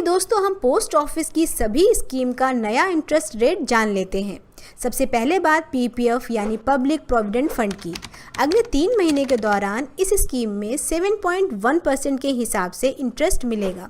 दोस्तों हम post office की सभी स्कीम का नया इंटरेस्ट रेट जान लेते हैं। सबसे पहले बात पीपीएफ यानी पब्लिक प्रोविडेंट फंड की। अगले 3 महीने के दौरान इस स्कीम में 7.1% के हिसाब से इंटरेस्ट मिलेगा।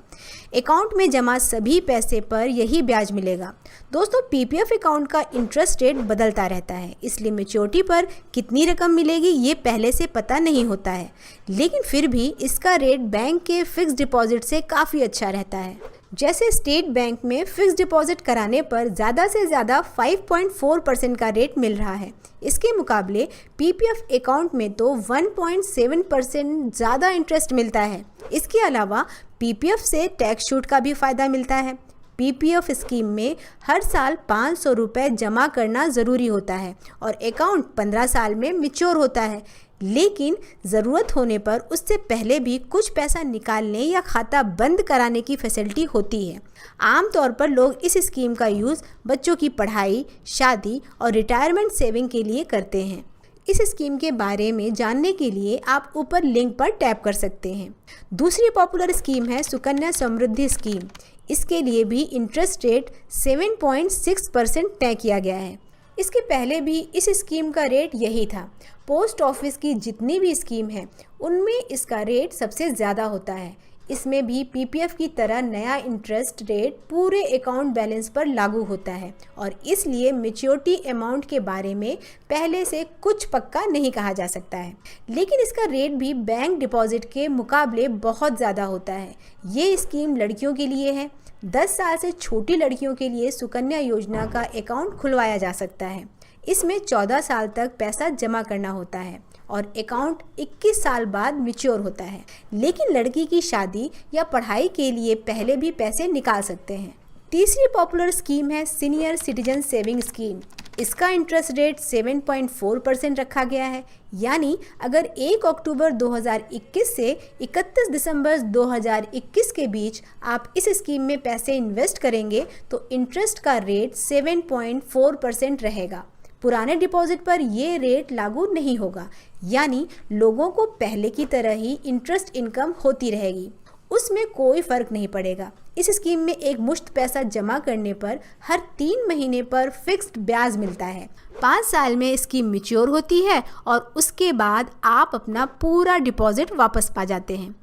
अकाउंट में जमा सभी पैसे पर यही ब्याज मिलेगा। दोस्तों पीपीएफ अकाउंट का इंटरेस्ट रेट बदलता रहता है, इसलिए मैच्योरिटी पर कितनी रकम मिलेगी ये पहले से पता नहीं होता है, लेकिन फिर भी इसका रेट बैंक के फिक्स डिपॉजिट से काफ़ी अच्छा रहता है। जैसे स्टेट बैंक में फिक्स डिपॉजिट कराने पर ज़्यादा से ज़्यादा 5.4% का रेट मिल रहा है, इसके मुकाबले पीपीएफ अकाउंट में तो 1.7% ज़्यादा इंटरेस्ट मिलता है। इसके अलावा पीपीएफ से टैक्स छूट का भी फ़ायदा मिलता है। पीपीएफ स्कीम में हर साल 500 रुपये जमा करना ज़रूरी होता है और अकाउंट 15 साल में मैच्योर होता है, लेकिन ज़रूरत होने पर उससे पहले भी कुछ पैसा निकालने या खाता बंद कराने की फैसिलिटी होती है। आमतौर पर लोग इस स्कीम का यूज़ बच्चों की पढ़ाई, शादी और रिटायरमेंट सेविंग के लिए करते हैं। इस स्कीम के बारे में जानने के लिए आप ऊपर लिंक पर टैप कर सकते हैं। दूसरी पॉपुलर स्कीम है सुकन्या समृद्धि स्कीम। इसके लिए भी इंटरेस्ट रेट 7.6% तय किया गया है। इसके पहले भी इस स्कीम का रेट यही था। पोस्ट ऑफिस की जितनी भी स्कीम है उनमें इसका रेट सबसे ज़्यादा होता है। इसमें भी पीपीएफ की तरह नया इंटरेस्ट रेट पूरे अकाउंट बैलेंस पर लागू होता है और इसलिए मैच्योरिटी अमाउंट के बारे में पहले से कुछ पक्का नहीं कहा जा सकता है, लेकिन इसका रेट भी बैंक डिपॉजिट के मुकाबले बहुत ज़्यादा होता है। ये स्कीम लड़कियों के लिए है। 10 साल से छोटी लड़कियों के लिए सुकन्या योजना का अकाउंट खुलवाया जा सकता है। इसमें 14 साल तक पैसा जमा करना होता है और अकाउंट 21 साल बाद मैच्योर होता है, लेकिन लड़की की शादी या पढ़ाई के लिए पहले भी पैसे निकाल सकते हैं। तीसरी पॉपुलर स्कीम है सीनियर सिटीजन सेविंग स्कीम। इसका इंटरेस्ट रेट 7.4% रखा गया है, यानी अगर 1 अक्टूबर 2021 से 31 दिसंबर 2021 के बीच आप इस स्कीम में पैसे इन्वेस्ट करेंगे तो इंटरेस्ट का रेट 7.4% रहेगा। पुराने डिपॉजिट पर ये रेट लागू नहीं होगा, यानी लोगों को पहले की तरह ही इंटरेस्ट इनकम होती रहेगी, उसमें कोई फ़र्क नहीं पड़ेगा। इस स्कीम में एक मुश्त पैसा जमा करने पर हर 3 महीने पर फिक्स्ड ब्याज मिलता है। 5 साल में स्कीम मैच्योर होती है और उसके बाद आप अपना पूरा डिपॉजिट वापस पा जाते हैं।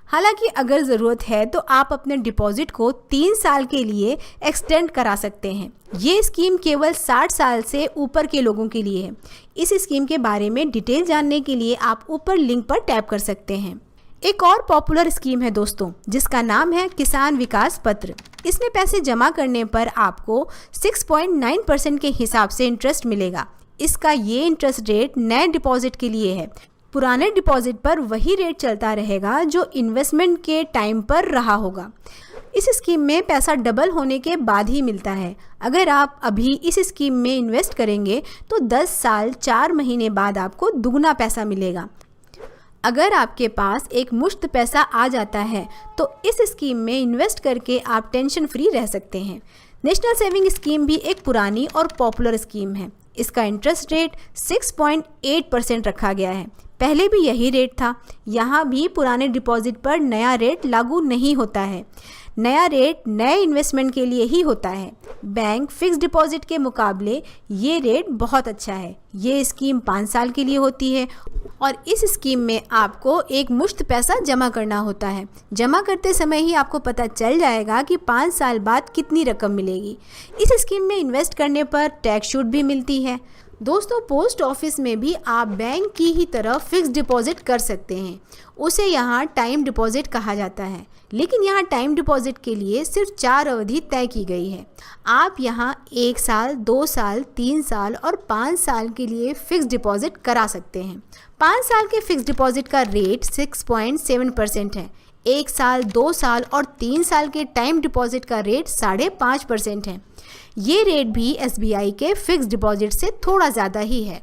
हालांकि अगर ज़रूरत है तो आप अपने डिपॉजिट को 3 साल के लिए एक्सटेंड करा सकते हैं। ये स्कीम केवल 60 साल से ऊपर के लोगों के लिए है। इस स्कीम के बारे में डिटेल जानने के लिए आप ऊपर लिंक पर टैप कर सकते हैं। एक और पॉपुलर स्कीम है दोस्तों, जिसका नाम है किसान विकास पत्र। इसमें पैसे जमा करने पर आपको 6.9% के हिसाब से इंटरेस्ट मिलेगा। इसका ये इंटरेस्ट रेट नए डिपॉजिट के लिए है। पुराने डिपॉजिट पर वही रेट चलता रहेगा जो इन्वेस्टमेंट के टाइम पर रहा होगा। इस स्कीम में पैसा डबल होने के बाद ही मिलता है। अगर आप अभी इस स्कीम में इन्वेस्ट करेंगे तो 10 साल 4 महीने बाद आपको दुगना पैसा मिलेगा। अगर आपके पास एक मुश्त पैसा आ जाता है तो इस स्कीम में इन्वेस्ट करके आप टेंशन फ्री रह सकते हैं। नेशनल सेविंग स्कीम भी एक पुरानी और पॉपुलर स्कीम है। इसका इंटरेस्ट रेट 6.8% रखा गया है। पहले भी यही रेट था। यहाँ भी पुराने डिपॉजिट पर नया रेट लागू नहीं होता है। नया रेट नए इन्वेस्टमेंट के लिए ही होता है। बैंक फिक्स डिपॉजिट के मुकाबले ये रेट बहुत अच्छा है। ये स्कीम 5 साल के लिए होती है और इस स्कीम में आपको एक मुश्त पैसा जमा करना होता है। जमा करते समय ही आपको पता चल जाएगा कि 5 साल बाद कितनी रकम मिलेगी। इस स्कीम में इन्वेस्ट करने पर टैक्स छूट भी मिलती है। दोस्तों पोस्ट ऑफिस में भी आप बैंक की ही तरह फिक्स डिपॉजिट कर सकते हैं। उसे यहाँ टाइम डिपॉजिट कहा जाता है, लेकिन यहाँ टाइम डिपॉजिट के लिए सिर्फ 4 अवधि तय की गई है। आप यहाँ 1 साल, 2 साल, 3 साल और 5 साल के लिए फ़िक्स डिपॉजिट करा सकते हैं। 5 साल के फ़िक्स डिपॉजिट का रेट 6.7% है। 1 साल, 2 साल और 3 साल के टाइम डिपॉजिट का रेट 5.5% है। ये रेट भी एसबीआई के फ़िक्स डिपॉजिट से थोड़ा ज़्यादा ही है।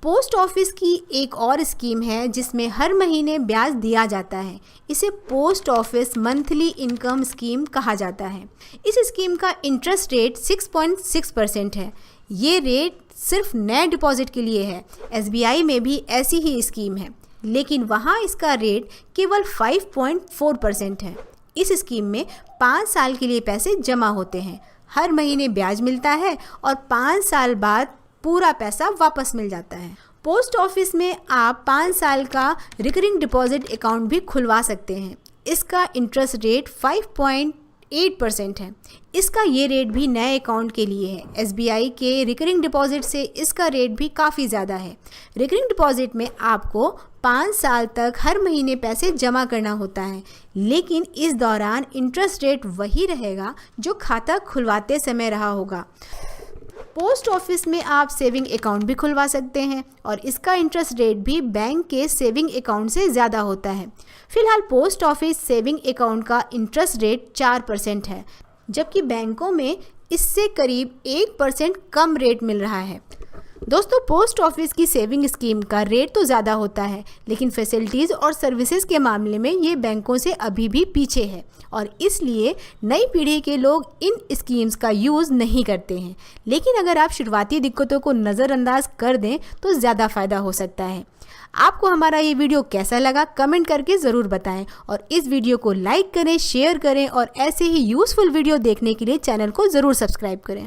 पोस्ट ऑफिस की एक और स्कीम है जिसमें हर महीने ब्याज दिया जाता है। इसे post office monthly income scheme कहा जाता है। इस स्कीम का इंटरेस्ट रेट 6.6% है। ये रेट सिर्फ नए डिपॉजिट के लिए है। एसबीआई में भी ऐसी ही स्कीम है, लेकिन वहाँ इसका रेट केवल 5.4% है। इस स्कीम में 5 साल के लिए पैसे जमा होते हैं, हर महीने ब्याज मिलता है और 5 साल बाद पूरा पैसा वापस मिल जाता है। पोस्ट ऑफिस में आप 5 साल का रिकरिंग डिपॉजिट अकाउंट भी खुलवा सकते हैं। इसका इंटरेस्ट रेट 5.8% है। इसका ये रेट भी नए अकाउंट के लिए है। SBI के रिकरिंग डिपॉजिट से इसका रेट भी काफ़ी ज़्यादा है। रिकरिंग डिपॉजिट में आपको 5 साल तक हर महीने पैसे जमा करना होता है, लेकिन इस दौरान इंटरेस्ट रेट वही रहेगा जो खाता खुलवाते समय रहा होगा। पोस्ट ऑफिस में आप सेविंग अकाउंट भी खुलवा सकते हैं और इसका इंटरेस्ट रेट भी बैंक के सेविंग अकाउंट से ज़्यादा होता है। फिलहाल पोस्ट ऑफिस सेविंग अकाउंट का इंटरेस्ट रेट 4% है, जबकि बैंकों में इससे करीब 1% कम रेट मिल रहा है। दोस्तों, पोस्ट ऑफिस की सेविंग स्कीम का रेट तो ज़्यादा होता है, लेकिन फैसिलिटीज़ और सर्विसेज के मामले में ये बैंकों से अभी भी पीछे है और इसलिए नई पीढ़ी के लोग इन स्कीम्स का यूज़ नहीं करते हैं। लेकिन अगर आप शुरुआती दिक्कतों को नज़रअंदाज कर दें तो ज़्यादा फ़ायदा हो सकता है। आपको हमारा ये वीडियो कैसा लगा कमेंट करके ज़रूर बताएं और इस वीडियो को लाइक करें, शेयर करें और ऐसे ही यूज़फुल वीडियो देखने के लिए चैनल को ज़रूर सब्सक्राइब करें।